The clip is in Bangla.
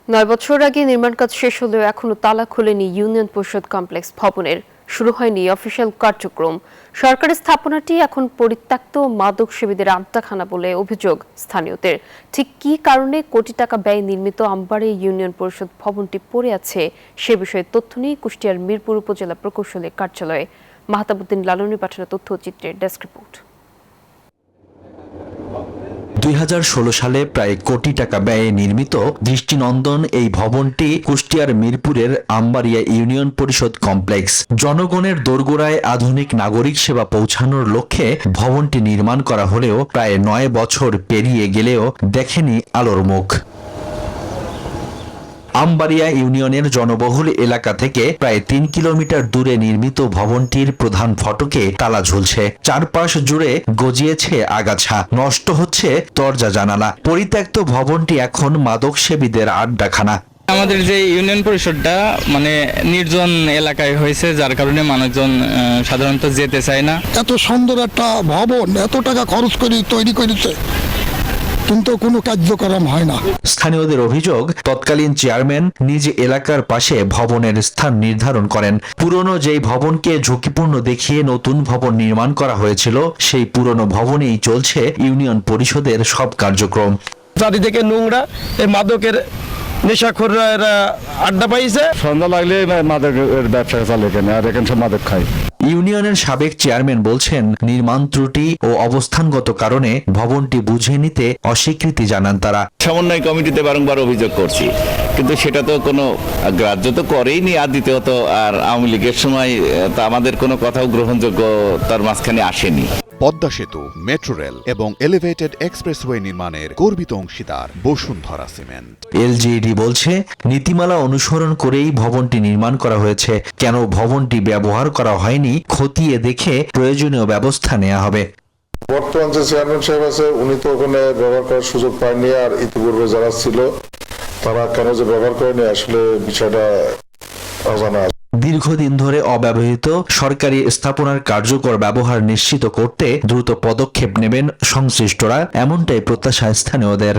9 বছর আগে নির্মাণ কাজ শেষ হলেও এখনো তালা খোলেনি ইউনিয়ন পরিষদ কমপ্লেক্স ভবনের। শুরু হয়নি অফিসিয়াল কার্যক্রম। সরকারি স্থাপনাটি এখন পরিত্যক্ত মাদক সেবীদের আড্ডাখানা বলে অভিযোগ স্থানীয়দের। ঠিক কী কারণে কোটি টাকা ব্যয়ে নির্মিত আমবাড়ি ইউনিয়ন পরিষদ ভবনটি পড়ে আছে সে বিষয়ে তথ্য নিয়ে কুষ্টিয়ার মিরপুর উপজেলা প্রকৌশলী কার্যালয়ে মাহতাবুদ্দিন লালনী পাঠানো তথ্যচিত্রের ডেস্ক রিপোর্ট। 2016 সালে প্রায় কোটি টাকা ব্যয়ে নির্মিত দৃষ্টিনন্দন এই ভবনটি কুষ্টিয়ার মিরপুরের আমবাড়িয়া ইউনিয়ন পরিষদ কমপ্লেক্স। জনগণের দোরগোড়ায় আধুনিক নাগরিক সেবা পৌঁছানোর লক্ষ্যে ভবনটি নির্মাণ করা হলেও প্রায় 9 বছর পেরিয়ে গেলেও দেখেনি আলোর মুখ। আমবাড়িয়া ইউনিয়নের জনবহুল এলাকা থেকে প্রায় 3 কিলোমিটার দূরে নির্মিত ভবনটির প্রধান ফটকে তালা ঝুলছে। চারপাশ জুড়ে গজিয়েছে আগাছা, নষ্ট হচ্ছে দরজা জানালা। পরিত্যক্ত ভবনটি এখন মাদক সেবীদের আড্ডাখানা। আমাদের যে ইউনিয়ন পরিষদটা নির্জন এলাকায় হয়েছে, যার কারণে মানুষজন সাধারণত যেতে চায় না। এত সুন্দর একটা ভবন এত টাকা খরচ করে তৈরি করেছে, কিন্তু কোনো কার্যক্রম হয় না। স্থানীয়দের অভিযোগ, তৎকালীন চেয়ারম্যান নিজ এলাকার পাশে ভবনের স্থান নির্ধারণ করেন। পুরনো যেই ভবনকে ঝুঁকিপূর্ণ দেখিয়ে নতুন ভবন নির্মাণ করা হয়েছিল, সেই পুরনো ভবনেই চলছে ইউনিয়ন পরিষদের সব কার্যক্রম। চারিদিকে নোংরা, এই মাদকের নেশাখোররা এরা আড্ডা পাইছে। সন্ধ্যা লাগলে মাদকের ব্যবসা চালে কেন, আর এখানে সব মাদক খায়। ইউনিয়নের সাবেক চেয়ারম্যান বলছেন, নির্মাণ ত্রুটি ও অবস্থানগত কারণে ভবনটি বুঝে নিতে অস্বীকৃতি জানান তারা। সমন্বয় কমিটিতে বারংবার অভিযোগ করছি, কিন্তু সেটা তো কোনো গ্রাহ্য তো করেইনি। আর দ্বিতীয়ত আর আওয়ামী লীগের সময় তা আমাদের কোনো কথাও গ্রহণযোগ্য তার মাঝখানে আসেনি। পদ্মা সেতু, মেট্রো রেল এবং এলিভেটেড এক্সপ্রেসওয়ে নির্মাণের গর্বিত অংশীদার বসুন্ধরা সিমেন্ট। এলজিইডি বলছে, নীতিমালা অনুসরণ করেই ভবনটি নির্মাণ করা হয়েছে। কেন ভবনটি ব্যবহার করা হয়নি খতিয়ে দেখে প্রয়োজনীয় ব্যবস্থা নেওয়া হবে। বর্তমান যে চেয়ারম্যান সাহেব আছে, উনি তো ওখানে ব্যবহার করার সুযোগ পায়নি, আর ইতিপূর্বে যারা ছিল তারা কেন যে ব্যবহার করেনি, আসলে বিষয়টা অজানা। দীর্ঘদিন ধরে অব্যবহৃত সরকারি স্থাপনার কার্যকর ব্যবহার নিশ্চিত করতে দ্রুত পদক্ষেপ নেবেন সংশ্লিষ্টরা, এমনটাই প্রত্যাশা স্থানীয়দের।